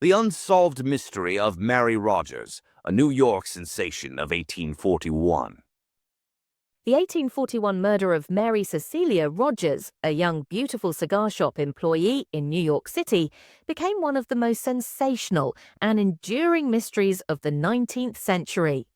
The unsolved mystery of Mary Rogers, a New York sensation of 1841. The 1841 murder of Mary Cecilia Rogers, a young, beautiful cigar shop employee in New York City, became one of the most sensational and enduring mysteries of the 19th century.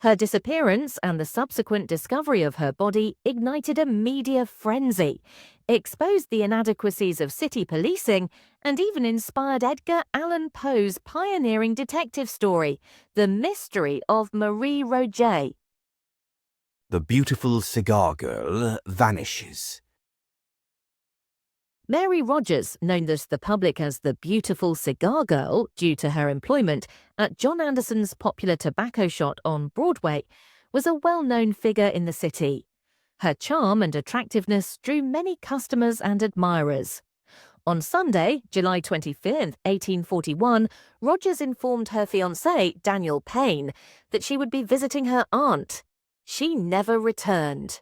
Her disappearance and the subsequent discovery of her body ignited a media frenzy, exposed the inadequacies of city policing, and even inspired Edgar Allan Poe's pioneering detective story, The Mystery of Marie Roget. The beautiful cigar girl vanishes. Mary Rogers, known to the public as the Beautiful Cigar Girl due to her employment at John Anderson's popular tobacco shop on Broadway, was a well-known figure in the city. Her charm and attractiveness drew many customers and admirers. On Sunday, July 25, 1841, Rogers informed her fiancé, Daniel Payne, that she would be visiting her aunt. She never returned.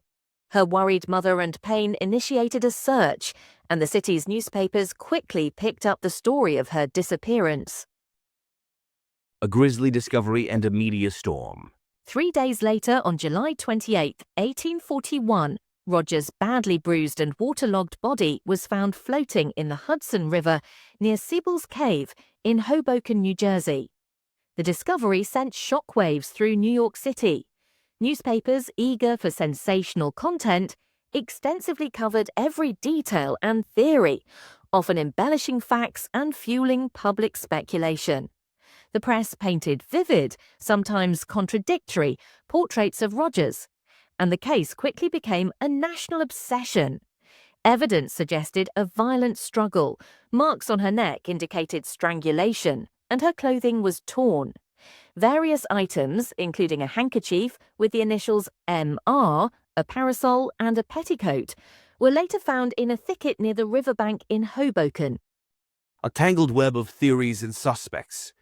Her worried mother and Payne initiated a search, and the city's newspapers quickly picked up the story of her disappearance. A grisly discovery and a media storm. 3 days later, on July 28, 1841, Rogers' badly bruised and waterlogged body was found floating in the Hudson River near Siebel's Cave in Hoboken, New Jersey. The discovery sent shockwaves through New York City. Newspapers, eager for sensational content, extensively covered every detail and theory, often embellishing facts and fueling public speculation. The press painted vivid, sometimes contradictory, portraits of Rogers, and the case quickly became a national obsession. Evidence suggested a violent struggle, marks on her neck indicated strangulation, and her clothing was torn. Various items, including a handkerchief with the initials MR, a parasol, and a petticoat, were later found in a thicket near the riverbank in Hoboken. A tangled web of theories and suspects.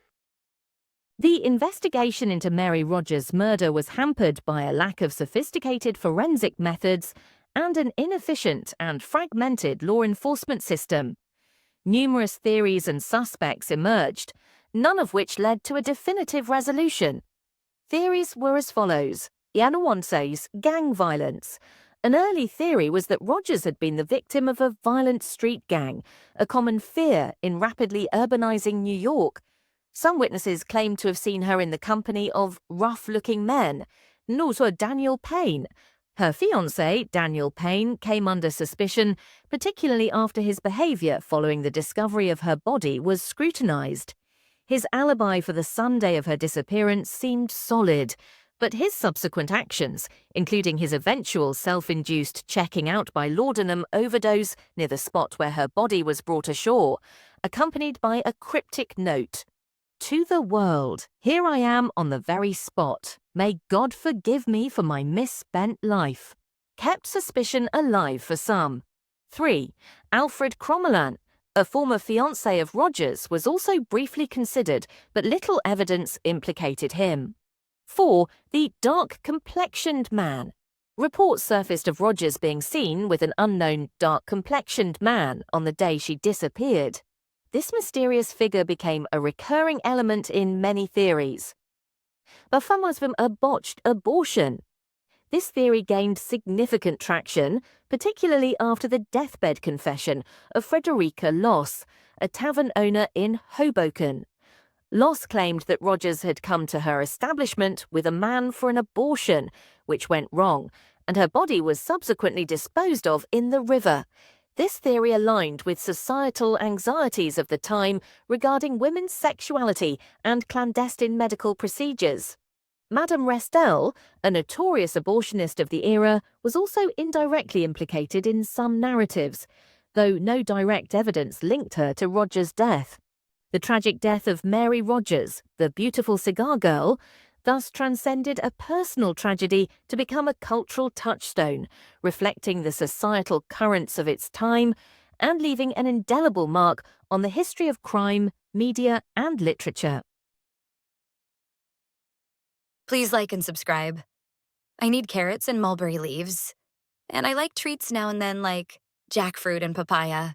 The investigation into Mary Rogers' murder was hampered by a lack of sophisticated forensic methods and an inefficient and fragmented law enforcement system. Numerous theories and suspects emerged, none of which led to a definitive resolution. Theories were as follows. Yanuanse's gang violence. An early theory was that Rogers had been the victim of a violent street gang, a common fear in rapidly urbanizing New York. Some witnesses claimed to have seen her in the company of rough-looking men, and also Daniel Payne. Her fiancé, Daniel Payne, came under suspicion, particularly after his behavior following the discovery of her body was scrutinized. His alibi for the Sunday of her disappearance seemed solid, but his subsequent actions, including his eventual self-induced checking out by laudanum overdose near the spot where her body was brought ashore, accompanied by a cryptic note. To the world, here I am on the very spot. May God forgive me for my misspent life. Kept suspicion alive for some. 3. Alfred Crommelin, a former fiancé of Rogers, was also briefly considered, but little evidence implicated him. 4. The dark-complexioned man. Reports surfaced of Rogers being seen with an unknown dark-complexioned man on the day she disappeared. This mysterious figure became a recurring element in many theories. Parfois from a botched abortion. This theory gained significant traction, particularly after the deathbed confession of Frederica Loss, a tavern owner in Hoboken. Loss claimed that Rogers had come to her establishment with a man for an abortion, which went wrong, and her body was subsequently disposed of in the river. This theory aligned with societal anxieties of the time regarding women's sexuality and clandestine medical procedures. Madame Restel, a notorious abortionist of the era, was also indirectly implicated in some narratives, though no direct evidence linked her to Rogers' death. The tragic death of Mary Rogers, the beautiful cigar girl, thus transcended a personal tragedy to become a cultural touchstone, reflecting the societal currents of its time and leaving an indelible mark on the history of crime, media, and literature. Please like and subscribe. I need carrots and mulberry leaves. And I like treats now and then like jackfruit and papaya.